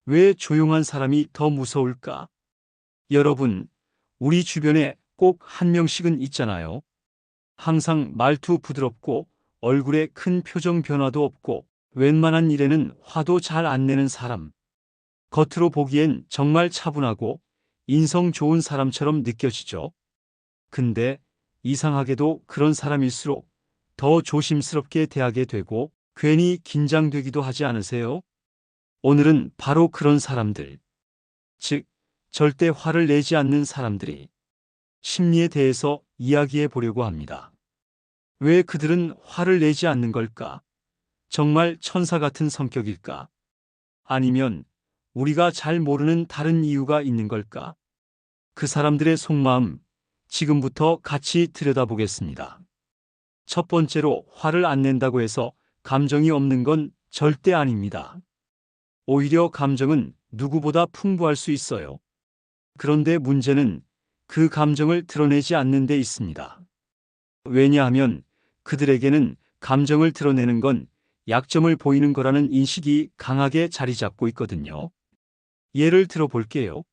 왜 조용한 사람이 더 무서울까? 여러분, 우리 주변에 꼭 한 명씩은 있잖아요. 항상 말투 부드럽고 얼굴에 큰 표정 변화도 없고 웬만한 일에는 화도 잘 안 내는 사람. 겉으로 보기엔 정말 차분하고 인성 좋은 사람처럼 느껴지죠. 근데 이상하게도 그런 사람일수록 더 조심스럽게 대하게 되고 괜히 긴장되기도 하지 않으세요? 오늘은 바로 그런 사람들, 즉, 절대 화를 내지 않는 사람들이 심리에 대해서 이야기해 보려고 합니다. 왜 그들은 화를 내지 않는 걸까? 정말 천사 같은 성격일까? 아니면 우리가 잘 모르는 다른 이유가 있는 걸까? 그 사람들의 속마음, 지금부터 같이 들여다보겠습니다. 첫 번째로 화를 안 낸다고 해서 감정이 없는 건 절대 아닙니다. 오히려 감정은 누구보다 풍부할 수 있어요. 그런데 문제는 그 감정을 드러내지 않는 데 있습니다. 왜냐하면 그들에게는 감정을 드러내는 건 약점을 보이는 거라는 인식이 강하게 자리 잡고 있거든요. 예를 들어 볼게요.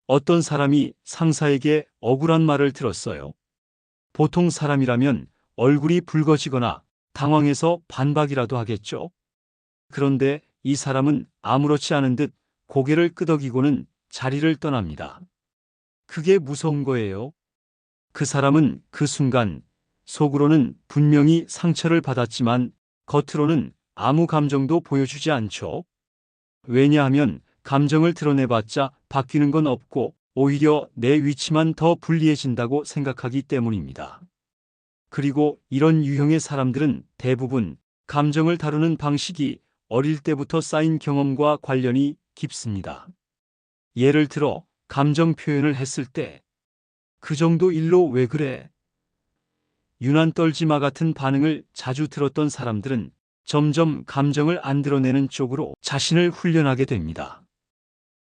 어떤 사람이 상사에게 억울한 말을 들었어요. 보통 사람이라면 얼굴이 붉어지거나 당황해서 반박이라도 하겠죠. 그런데 이 사람은 아무렇지 않은 듯 고개를 끄덕이고는 자리를 떠납니다. 그게 무서운 거예요. 그 사람은 그 순간 속으로는 분명히 상처를 받았지만 겉으로는 아무 감정도 보여주지 않죠. 왜냐하면 감정을 드러내봤자 바뀌는 건 없고 오히려 내 위치만 더 불리해진다고 생각하기 때문입니다. 그리고 이런 유형의 사람들은 대부분 감정을 다루는 방식이 어릴 때부터 쌓인 경험과 관련이 깊습니다. 예를 들어 감정 표현을 했을 때 그 정도 일로 왜 그래? 유난 떨지 마 같은 반응을 자주 들었던 사람들은 점점 감정을 안 드러내는 쪽으로 자신을 훈련하게 됩니다.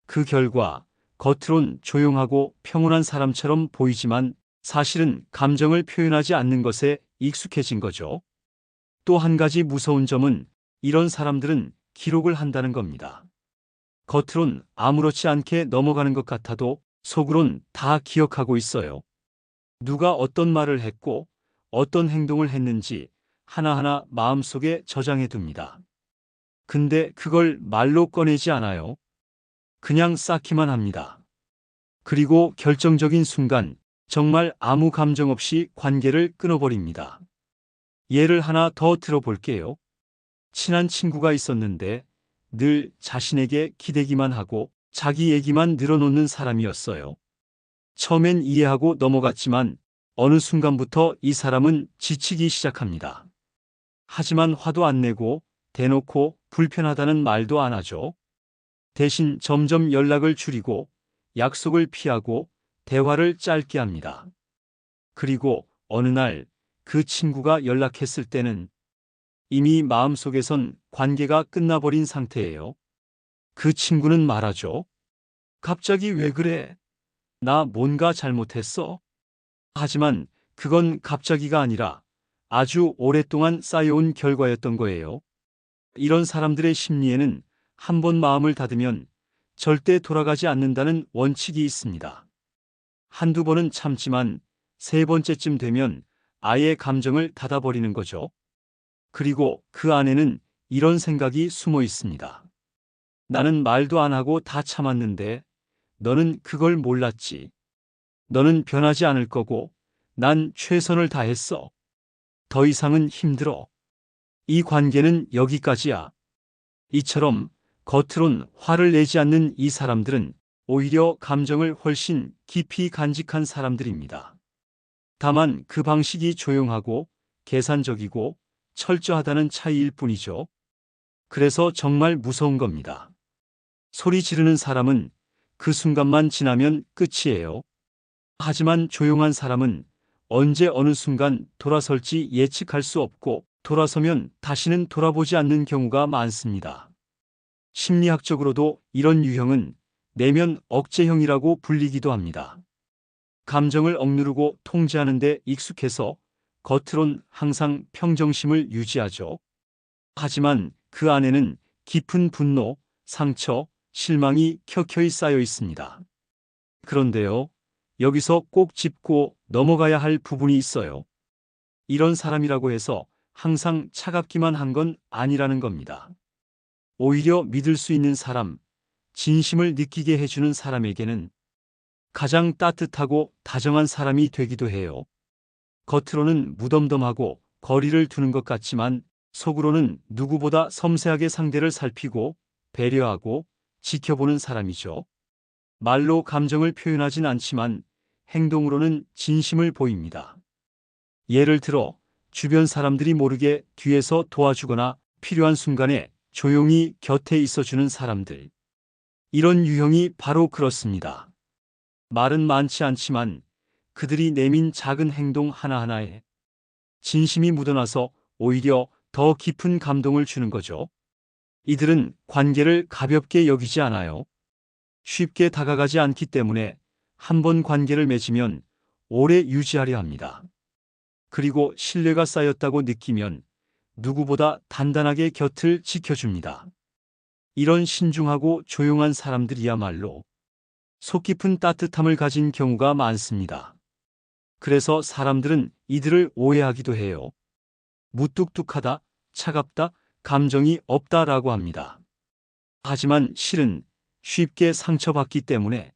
그 결과 겉으론 조용하고 평온한 사람처럼 보이지만 사실은 감정을 표현하지 않는 것에 익숙해진 거죠. 또 한 가지 무서운 점은 이런 사람들은 기록을 한다는 겁니다. 겉으론 아무렇지 않게 넘어가는 것 같아도 속으론 다 기억하고 있어요. 누가 어떤 말을 했고 어떤 행동을 했는지 하나하나 마음속에 저장해 둡니다. 근데 그걸 말로 꺼내지 않아요. 그냥 쌓기만 합니다. 그리고 결정적인 순간 정말 아무 감정 없이 관계를 끊어버립니다. 예를 하나 더 들어볼게요. 친한 친구가 있었는데 늘 자신에게 기대기만 하고 자기 얘기만 늘어놓는 사람이었어요. 처음엔 이해하고 넘어갔지만 어느 순간부터 이 사람은 지치기 시작합니다. 하지만 화도 안 내고 대놓고 불편하다는 말도 안 하죠. 대신 점점 연락을 줄이고 약속을 피하고 대화를 짧게 합니다. 그리고 어느 날 그 친구가 연락했을 때는 이미 마음속에선 관계가 끝나버린 상태예요. 그 친구는 말하죠. 갑자기 왜 그래? 나 뭔가 잘못했어? 하지만 그건 갑자기가 아니라 아주 오랫동안 쌓여온 결과였던 거예요. 이런 사람들의 심리에는 한 번 마음을 닫으면 절대 돌아가지 않는다는 원칙이 있습니다. 한두 번은 참지만 세 번째쯤 되면 아예 감정을 닫아버리는 거죠. 그리고 그 안에는 이런 생각이 숨어 있습니다. 나는 말도 안 하고 다 참았는데 너는 그걸 몰랐지. 너는 변하지 않을 거고 난 최선을 다했어. 더 이상은 힘들어. 이 관계는 여기까지야. 이처럼 겉으론 화를 내지 않는 이 사람들은 오히려 감정을 훨씬 깊이 간직한 사람들입니다. 다만 그 방식이 조용하고 계산적이고 철저하다는 차이일 뿐이죠. 그래서 정말 무서운 겁니다. 소리 지르는 사람은 그 순간만 지나면 끝이에요. 하지만 조용한 사람은 언제 어느 순간 돌아설지 예측할 수 없고 돌아서면 다시는 돌아보지 않는 경우가 많습니다. 심리학적으로도 이런 유형은 내면 억제형이라고 불리기도 합니다. 감정을 억누르고 통제하는 데 익숙해서 겉으론 항상 평정심을 유지하죠. 하지만 그 안에는 깊은 분노, 상처, 실망이 켜켜이 쌓여 있습니다. 그런데요, 여기서 꼭 짚고 넘어가야 할 부분이 있어요. 이런 사람이라고 해서 항상 차갑기만 한 건 아니라는 겁니다. 오히려 믿을 수 있는 사람, 진심을 느끼게 해주는 사람에게는 가장 따뜻하고 다정한 사람이 되기도 해요. 겉으로는 무덤덤하고 거리를 두는 것 같지만 속으로는 누구보다 섬세하게 상대를 살피고 배려하고 지켜보는 사람이죠. 말로 감정을 표현하진 않지만 행동으로는 진심을 보입니다. 예를 들어 주변 사람들이 모르게 뒤에서 도와주거나 필요한 순간에 조용히 곁에 있어주는 사람들. 이런 유형이 바로 그렇습니다. 말은 많지 않지만 그들이 내민 작은 행동 하나하나에 진심이 묻어나서 오히려 더 깊은 감동을 주는 거죠. 이들은 관계를 가볍게 여기지 않아요. 쉽게 다가가지 않기 때문에 한 번 관계를 맺으면 오래 유지하려 합니다. 그리고 신뢰가 쌓였다고 느끼면 누구보다 단단하게 곁을 지켜줍니다. 이런 신중하고 조용한 사람들이야말로 속 깊은 따뜻함을 가진 경우가 많습니다. 그래서 사람들은 이들을 오해하기도 해요. 무뚝뚝하다, 차갑다, 감정이 없다라고 합니다. 하지만 실은 쉽게 상처받기 때문에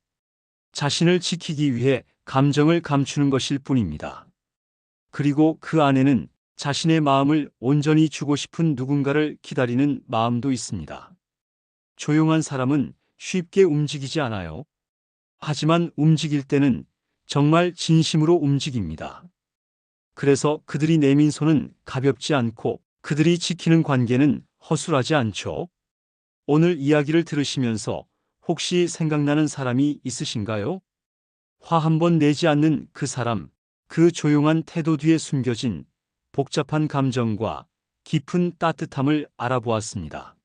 자신을 지키기 위해 감정을 감추는 것일 뿐입니다. 그리고 그 안에는 자신의 마음을 온전히 주고 싶은 누군가를 기다리는 마음도 있습니다. 조용한 사람은 쉽게 움직이지 않아요. 하지만 움직일 때는 정말 진심으로 움직입니다. 그래서 그들이 내민 손은 가볍지 않고 그들이 지키는 관계는 허술하지 않죠. 오늘 이야기를 들으시면서 혹시 생각나는 사람이 있으신가요? 화 한 번 내지 않는 그 사람, 그 조용한 태도 뒤에 숨겨진 복잡한 감정과 깊은 따뜻함을 알아보았습니다.